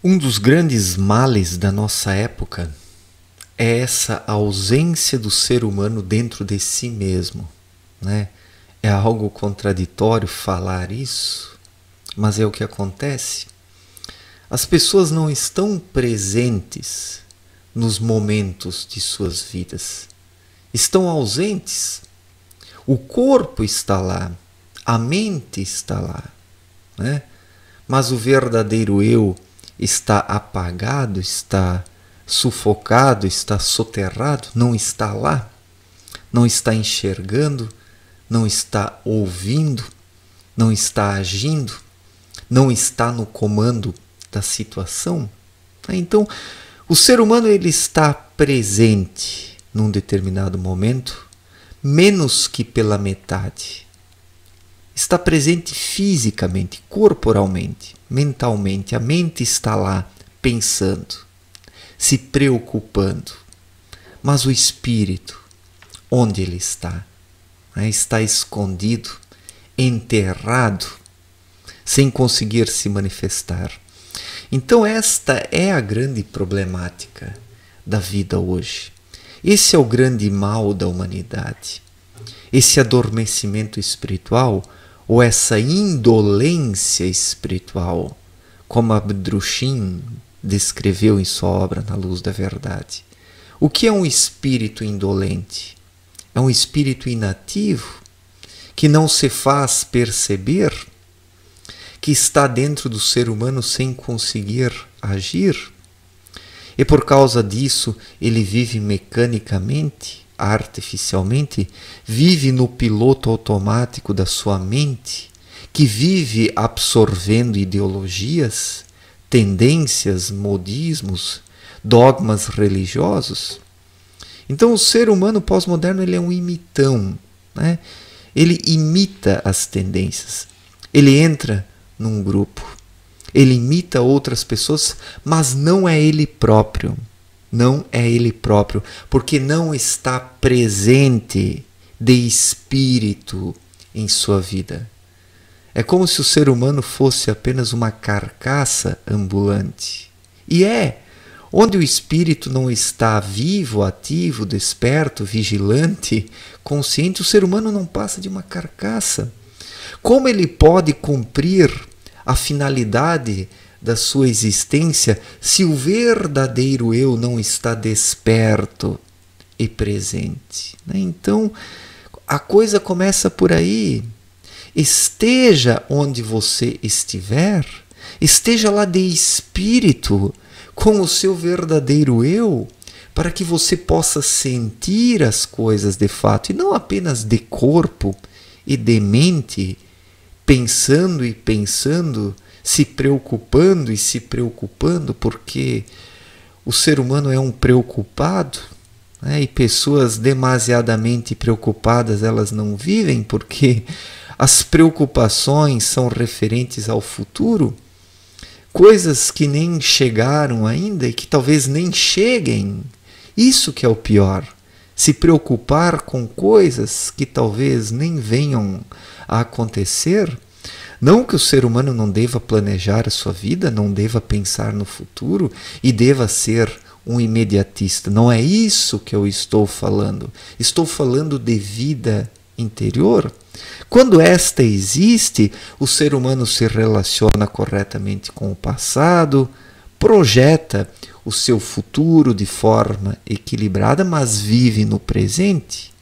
Um dos grandes males da nossa época é essa ausência do ser humano dentro de si mesmo, né? É algo contraditório falar isso, mas é o que acontece. As pessoas não estão presentes nos momentos de suas vidas. Estão ausentes. O corpo está lá, a mente está lá, né? Mas o verdadeiro eu está apagado, está sufocado, está soterrado, não está lá, não está enxergando, não está ouvindo, não está agindo, não está no comando da situação. Então, o ser humano ele está presente num determinado momento, menos que pela metade. Está presente fisicamente, corporalmente, mentalmente. A mente está lá pensando, se preocupando. Mas o espírito, onde ele está? Está escondido, enterrado, sem conseguir se manifestar. Então esta é a grande problemática da vida hoje. Esse é o grande mal da humanidade. Esse adormecimento espiritual ou essa indolência espiritual, como Abdrushim descreveu em sua obra Na Luz da Verdade. O que é um espírito indolente? É um espírito inativo, que não se faz perceber, que está dentro do ser humano sem conseguir agir. E por causa disso, ele vive mecanicamente, artificialmente, vive no piloto automático da sua mente, que vive absorvendo ideologias, tendências, modismos, dogmas religiosos. Então o ser humano pós-moderno ele é um imitão, né? Ele imita as tendências, ele entra num grupo, ele imita outras pessoas, mas não é ele próprio. Não é ele próprio, porque não está presente de espírito em sua vida. É como se o ser humano fosse apenas uma carcaça ambulante. E onde o espírito não está vivo, ativo, desperto, vigilante, consciente, o ser humano não passa de uma carcaça. Como ele pode cumprir a finalidade da sua existência se o verdadeiro eu não está desperto e presente? Então, a coisa começa por aí. Esteja onde você estiver, esteja lá de espírito com o seu verdadeiro eu, para que você possa sentir as coisas de fato, e não apenas de corpo e de mente, pensando e pensando, se preocupando e se preocupando, porque o ser humano é um preocupado, né? E pessoas demasiadamente preocupadas elas não vivem, porque as preocupações são referentes ao futuro, coisas que nem chegaram ainda e que talvez nem cheguem. Isso que é o pior, se preocupar com coisas que talvez nem venham a acontecer. Não que o ser humano não deva planejar a sua vida, não deva pensar no futuro e deva ser um imediatista. Não é isso que eu estou falando. Estou falando de vida interior. Quando esta existe, o ser humano se relaciona corretamente com o passado, projeta o seu futuro de forma equilibrada, mas vive no presente.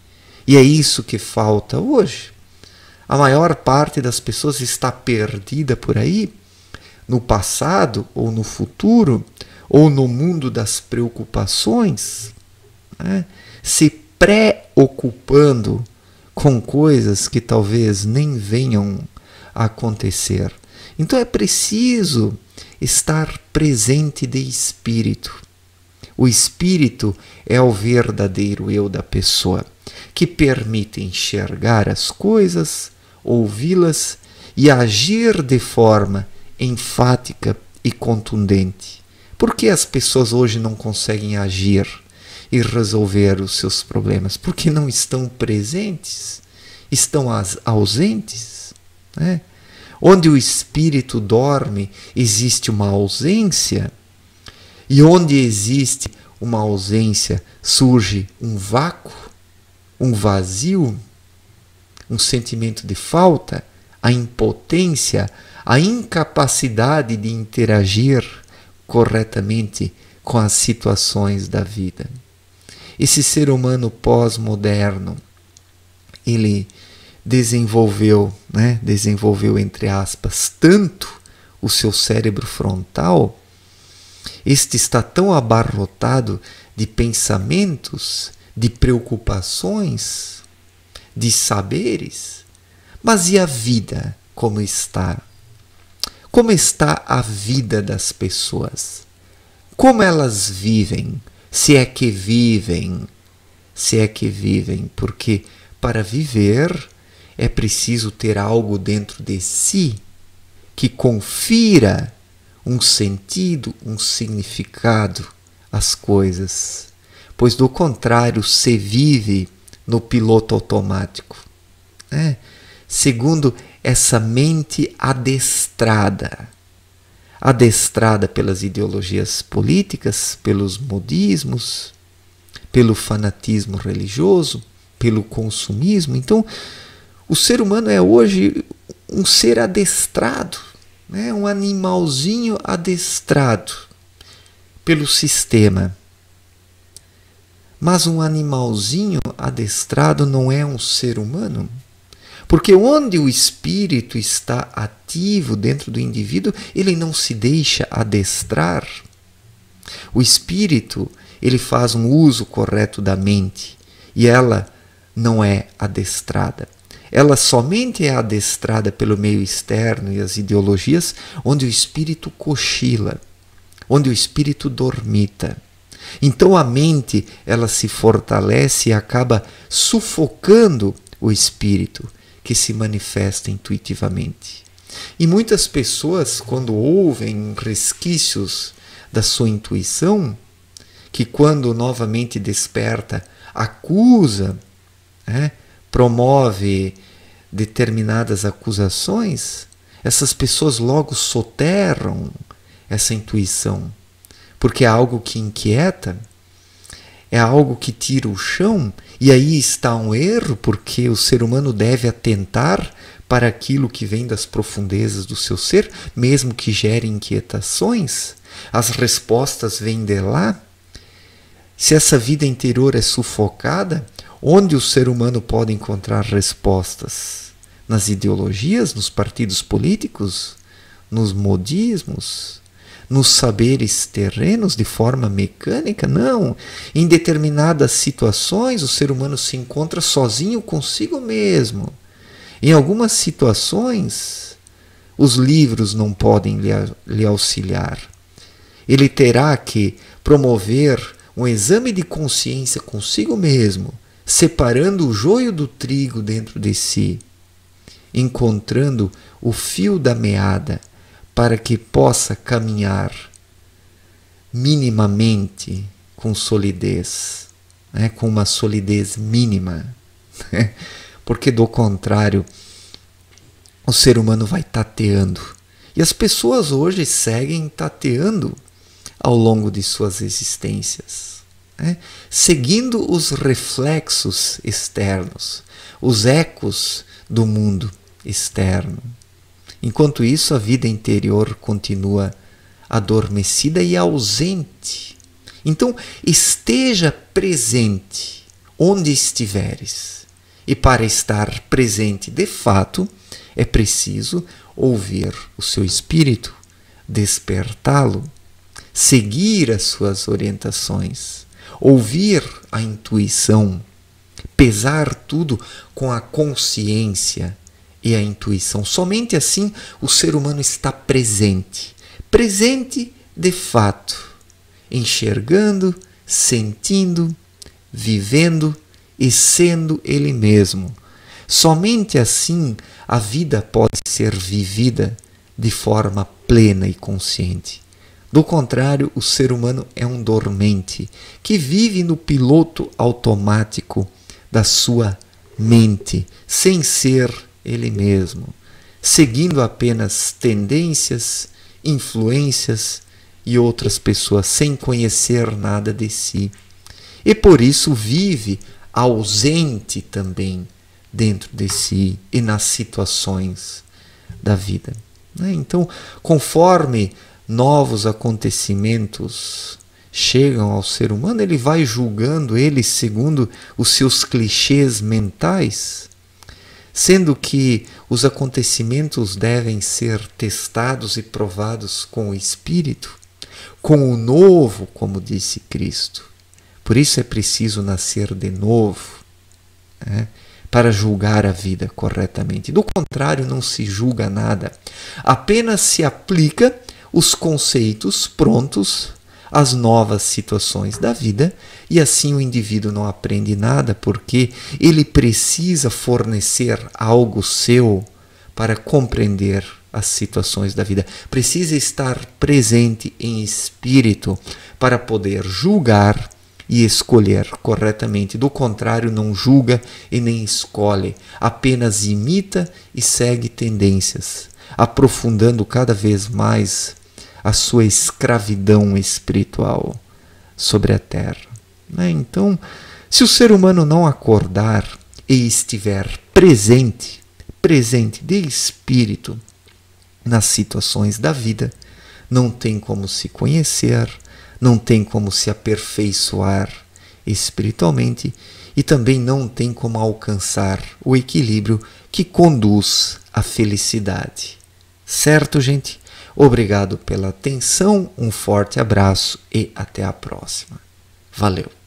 E é isso que falta hoje. A maior parte das pessoas está perdida por aí, no passado ou no futuro, ou no mundo das preocupações, né? Se preocupando com coisas que talvez nem venham a acontecer. Então é preciso estar presente de espírito. O espírito é o verdadeiro eu da pessoa, que permite enxergar as coisas, ouvi-las e agir de forma enfática e contundente. Por que as pessoas hoje não conseguem agir e resolver os seus problemas? Porque não estão presentes, estão ausentes, né? Onde o espírito dorme, existe uma ausência, e onde existe uma ausência, surge um vácuo, um vazio, um sentimento de falta, a impotência, a incapacidade de interagir corretamente com as situações da vida. Esse ser humano pós-moderno, ele desenvolveu entre aspas, tanto o seu cérebro frontal, este está tão abarrotado de pensamentos, de preocupações, de saberes. Mas e a vida, como está? Como está a vida das pessoas? Como elas vivem? Se é que vivem? Porque para viver é preciso ter algo dentro de si que confira um sentido, um significado às coisas. Pois do contrário, se vive no piloto automático, segundo essa mente adestrada pelas ideologias políticas, pelos modismos, pelo fanatismo religioso, pelo consumismo. Então, o ser humano é hoje um ser adestrado, um animalzinho adestrado pelo sistema. Mas um animalzinho adestrado não é um ser humano. Porque onde o espírito está ativo dentro do indivíduo, ele não se deixa adestrar. O espírito, ele faz um uso correto da mente e ela não é adestrada. Ela somente é adestrada pelo meio externo e as ideologias, onde o espírito cochila, onde o espírito dormita. Então a mente, ela se fortalece e acaba sufocando o espírito, que se manifesta intuitivamente. E muitas pessoas, quando ouvem resquícios da sua intuição, que quando novamente desperta, acusa, promove determinadas acusações, essas pessoas logo soterram essa intuição, porque é algo que inquieta, é algo que tira o chão, e aí está um erro, porque o ser humano deve atentar para aquilo que vem das profundezas do seu ser, mesmo que gere inquietações. As respostas vêm de lá. Se essa vida interior é sufocada, onde o ser humano pode encontrar respostas? Nas ideologias, nos partidos políticos, nos modismos, nos saberes terrenos de forma mecânica? Não. Em determinadas situações, o ser humano se encontra sozinho consigo mesmo. Em algumas situações, os livros não podem lhe auxiliar. Ele terá que promover um exame de consciência consigo mesmo, separando o joio do trigo dentro de si, encontrando o fio da meada, para que possa caminhar minimamente com solidez, com uma solidez mínima. Porque do contrário, o ser humano vai tateando. E as pessoas hoje seguem tateando ao longo de suas existências, seguindo os reflexos externos, os ecos do mundo externo. Enquanto isso, a vida interior continua adormecida e ausente. Então, esteja presente onde estiveres. E para estar presente de fato, é preciso ouvir o seu espírito, despertá-lo, seguir as suas orientações, ouvir a intuição, pesar tudo com a consciência e a intuição. Somente assim o ser humano está presente. Presente de fato, enxergando, sentindo, vivendo e sendo ele mesmo. Somente assim a vida pode ser vivida de forma plena e consciente. Do contrário, o ser humano é um dormente que vive no piloto automático da sua mente, sem ser ele mesmo, seguindo apenas tendências, influências e outras pessoas, sem conhecer nada de si. E por isso vive ausente também dentro de si e nas situações da vida. Então, conforme novos acontecimentos chegam ao ser humano, ele vai julgando eles segundo os seus clichês mentais, sendo que os acontecimentos devem ser testados e provados com o Espírito, com o novo, como disse Cristo. Por isso é preciso nascer de novo, para julgar a vida corretamente. Do contrário, não se julga nada. Apenas se aplica os conceitos prontos às novas situações da vida, e assim o indivíduo não aprende nada, porque ele precisa fornecer algo seu para compreender as situações da vida. Precisa estar presente em espírito para poder julgar e escolher corretamente. Do contrário, não julga e nem escolhe, apenas imita e segue tendências, aprofundando cada vez mais a sua escravidão espiritual sobre a terra. Então, se o ser humano não acordar e estiver presente de espírito nas situações da vida, não tem como se conhecer, não tem como se aperfeiçoar espiritualmente e também não tem como alcançar o equilíbrio que conduz à felicidade. Certo, gente? Obrigado pela atenção, um forte abraço e até a próxima. Valeu!